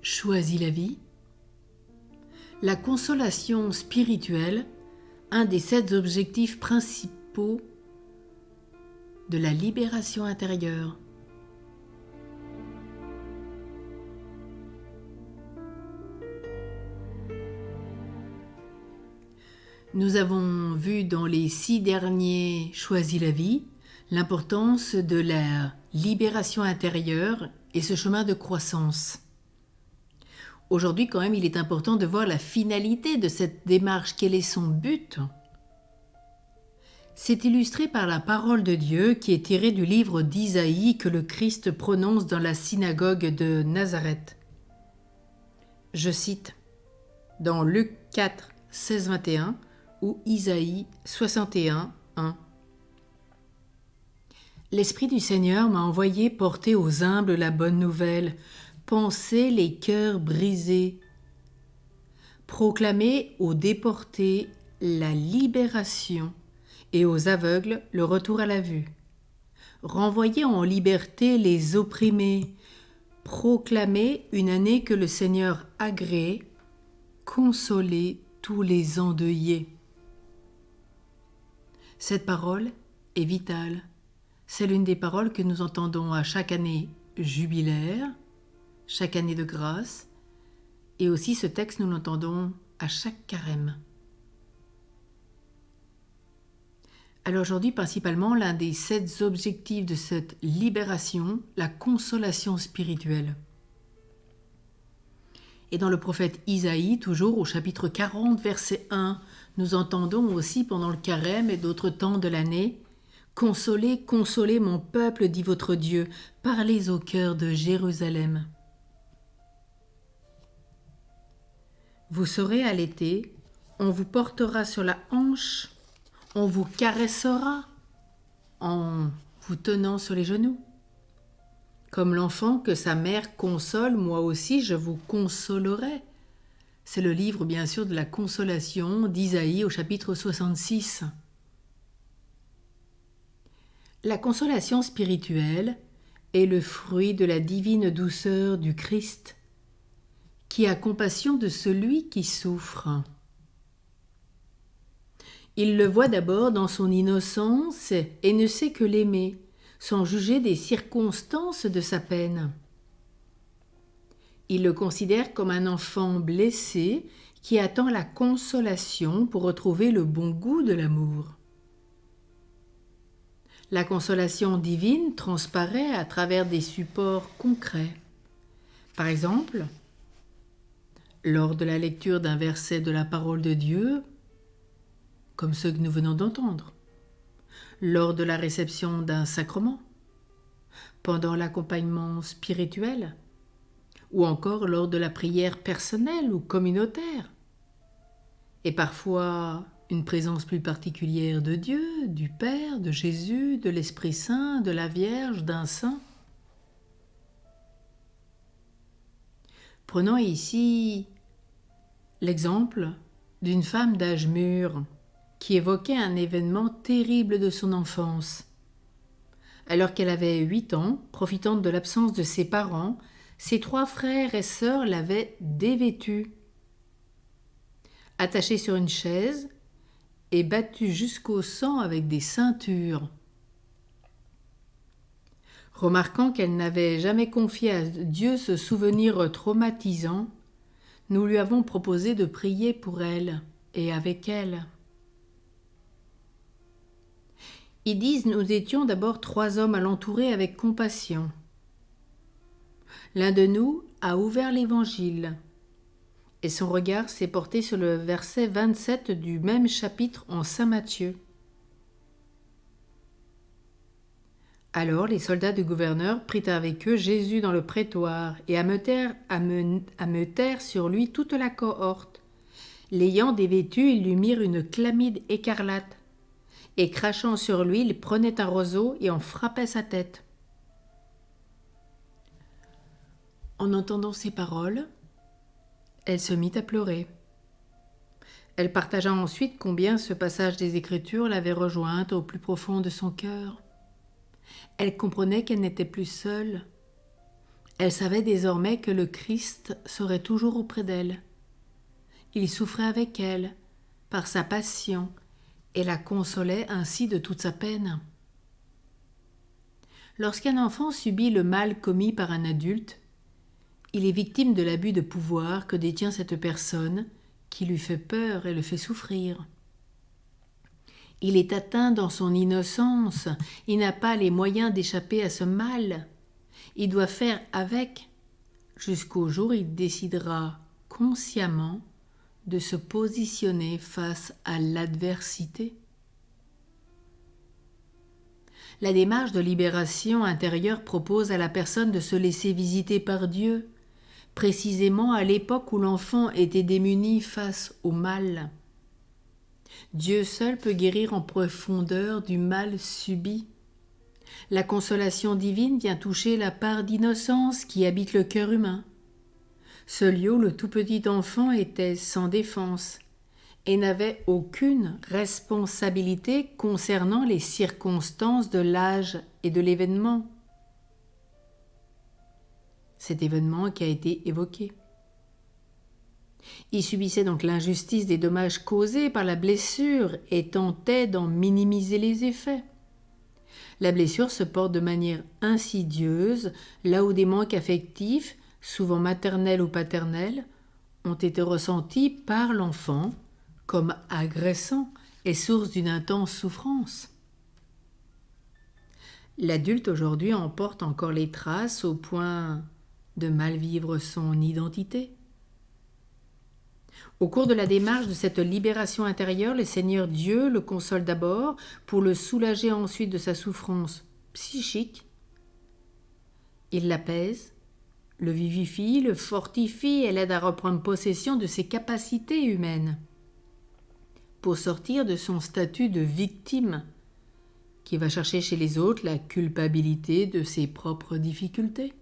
choisis la vie. La consolation spirituelle, un des 7 objectifs principaux de la libération intérieure. Nous avons vu dans les 6 derniers Choisis la vie l'importance de la libération intérieure et ce chemin de croissance. Aujourd'hui, quand même, il est important de voir la finalité de cette démarche. Quel est son but ? C'est illustré par la parole de Dieu qui est tirée du livre d'Isaïe que le Christ prononce dans la synagogue de Nazareth. Je cite dans Luc 4, 16-21 ou Isaïe 61, 1. L'Esprit du Seigneur m'a envoyé porter aux humbles la bonne nouvelle, panser les cœurs brisés, proclamer aux déportés la libération et aux aveugles le retour à la vue, renvoyer en liberté les opprimés, proclamer une année que le Seigneur agrée, consoler tous les endeuillés. Cette parole est vitale. C'est l'une des paroles que nous entendons à chaque année jubilaire, chaque année de grâce, et aussi ce texte nous l'entendons à chaque carême. Alors aujourd'hui, principalement, l'un des 7 objectifs de cette libération, la consolation spirituelle. Et dans le prophète Isaïe, toujours au chapitre 40, verset 1, nous entendons aussi pendant le carême et d'autres temps de l'année « Consolez, consolez mon peuple, dit votre Dieu, parlez au cœur de Jérusalem. » Vous serez allaité, on vous portera sur la hanche, on vous caressera en vous tenant sur les genoux. Comme l'enfant que sa mère console, moi aussi je vous consolerai. C'est le livre bien sûr de la consolation d'Isaïe au chapitre 66. La consolation spirituelle est le fruit de la divine douceur du Christ, qui a compassion de celui qui souffre. Il le voit d'abord dans son innocence et ne sait que l'aimer, sans juger des circonstances de sa peine. Il le considère comme un enfant blessé qui attend la consolation pour retrouver le bon goût de l'amour. La consolation divine transparaît à travers des supports concrets. Par exemple, lors de la lecture d'un verset de la parole de Dieu, comme ceux que nous venons d'entendre, lors de la réception d'un sacrement, pendant l'accompagnement spirituel, ou encore lors de la prière personnelle ou communautaire, et parfois une présence plus particulière de Dieu, du Père, de Jésus, de l'Esprit Saint, de la Vierge, d'un saint. Prenons ici l'exemple d'une femme d'âge mûr qui évoquait un événement terrible de son enfance. Alors qu'elle avait 8 ans, profitant de l'absence de ses parents, ses 3 frères et sœurs l'avaient dévêtue. Attachée sur une chaise et battue jusqu'au sang avec des ceintures. Remarquant qu'elle n'avait jamais confié à Dieu ce souvenir traumatisant, nous lui avons proposé de prier pour elle et avec elle. Ils disent, nous étions d'abord 3 hommes à l'entourer avec compassion. L'un de nous a ouvert l'Évangile et son regard s'est porté sur le verset 27 du même chapitre en Saint Matthieu. Alors les soldats du gouverneur prirent avec eux Jésus dans le prétoire et ameutèrent sur lui toute la cohorte. L'ayant dévêtu, ils lui mirent une chlamyde écarlate et crachant sur lui, ils prenaient un roseau et en frappaient sa tête. En entendant ces paroles, elle se mit à pleurer. Elle partagea ensuite combien ce passage des Écritures l'avait rejointe au plus profond de son cœur. Elle comprenait qu'elle n'était plus seule. Elle savait désormais que le Christ serait toujours auprès d'elle. Il souffrait avec elle, par sa passion, et la consolait ainsi de toute sa peine. Lorsqu'un enfant subit le mal commis par un adulte, il est victime de l'abus de pouvoir que détient cette personne qui lui fait peur et le fait souffrir. Il est atteint dans son innocence, il n'a pas les moyens d'échapper à ce mal. Il doit faire avec, jusqu'au jour où il décidera consciemment de se positionner face à l'adversité. La démarche de libération intérieure propose à la personne de se laisser visiter par Dieu, précisément à l'époque où l'enfant était démuni face au mal. Dieu seul peut guérir en profondeur du mal subi. La consolation divine vient toucher la part d'innocence qui habite le cœur humain. Ce lieu où le tout petit enfant était sans défense et n'avait aucune responsabilité concernant les circonstances de l'âge et de l'événement. Cet événement qui a été évoqué. Il subissait donc l'injustice des dommages causés par la blessure et tentait d'en minimiser les effets. La blessure se porte de manière insidieuse, là où des manques affectifs, souvent maternels ou paternels, ont été ressentis par l'enfant comme agressants et source d'une intense souffrance. L'adulte aujourd'hui en porte encore les traces au point de mal vivre son identité. Au cours de la démarche de cette libération intérieure, le Seigneur Dieu le console d'abord pour le soulager ensuite de sa souffrance psychique. Il l'apaise, le vivifie, le fortifie et l'aide à reprendre possession de ses capacités humaines pour sortir de son statut de victime qui va chercher chez les autres la culpabilité de ses propres difficultés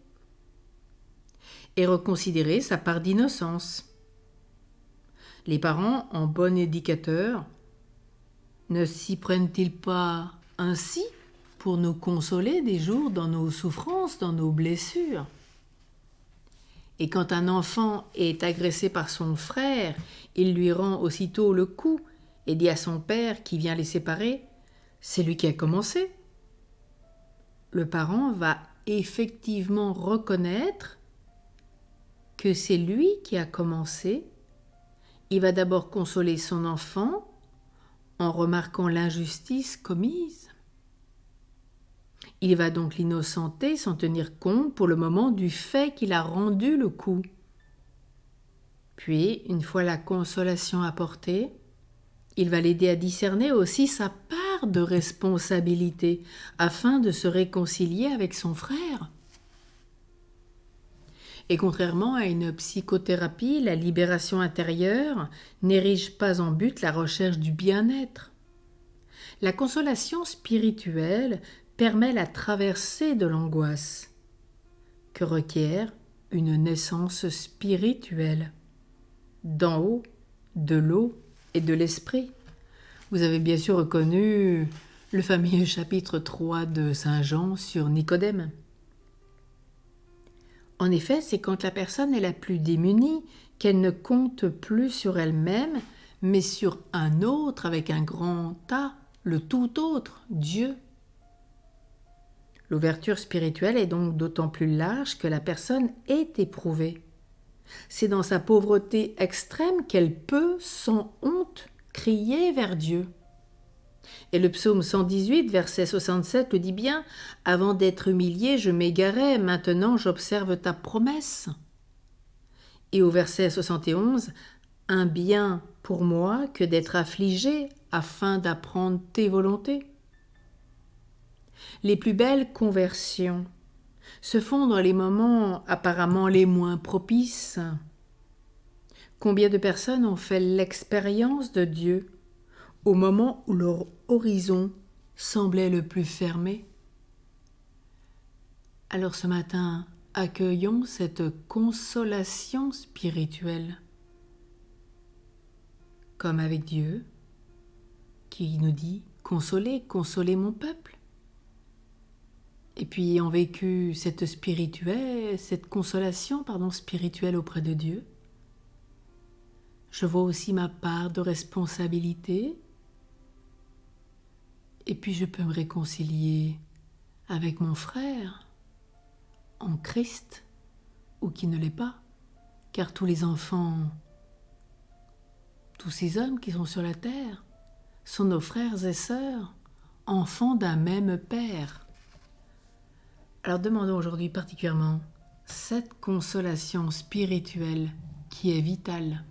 et reconsidérer sa part d'innocence. Les parents, en bons éducateurs, ne s'y prennent-ils pas ainsi pour nous consoler des jours dans nos souffrances, dans nos blessures? Et quand un enfant est agressé par son frère, il lui rend aussitôt le coup et dit à son père qui vient les séparer, « C'est lui qui a commencé ». Le parent va effectivement reconnaître que c'est lui qui a commencé. Il va d'abord consoler son enfant en remarquant l'injustice commise. Il va donc l'innocenter sans tenir compte pour le moment du fait qu'il a rendu le coup. Puis, une fois la consolation apportée, il va l'aider à discerner aussi sa part de responsabilité afin de se réconcilier avec son frère. Et contrairement à une psychothérapie, la libération intérieure n'érige pas en but la recherche du bien-être. La consolation spirituelle permet la traversée de l'angoisse, que requiert une naissance spirituelle, d'en haut, de l'eau et de l'esprit. Vous avez bien sûr reconnu le fameux chapitre 3 de Saint Jean sur Nicodème. En effet, c'est quand la personne est la plus démunie qu'elle ne compte plus sur elle-même, mais sur un autre avec un grand A, le tout autre, Dieu. L'ouverture spirituelle est donc d'autant plus large que la personne est éprouvée. C'est dans sa pauvreté extrême qu'elle peut, sans honte, crier vers Dieu. Et le psaume 118, verset 67 le dit bien, « Avant d'être humilié, je m'égarais, maintenant j'observe ta promesse. » Et au verset 71, « Un bien pour moi que d'être affligé afin d'apprendre tes volontés. » Les plus belles conversions se font dans les moments apparemment les moins propices. Combien de personnes ont fait l'expérience de Dieu au moment où leur horizon semblait le plus fermé? Alors ce matin, accueillons cette consolation spirituelle, comme avec Dieu, qui nous dit « Consolez, consolez mon peuple ». Et puis ayant vécu cette consolation spirituelle auprès de Dieu, je vois aussi ma part de responsabilité, et puis je peux me réconcilier avec mon frère en Christ, ou qui ne l'est pas, car tous les enfants, tous ces hommes qui sont sur la terre, sont nos frères et sœurs, enfants d'un même Père. Alors demandons aujourd'hui particulièrement cette consolation spirituelle qui est vitale.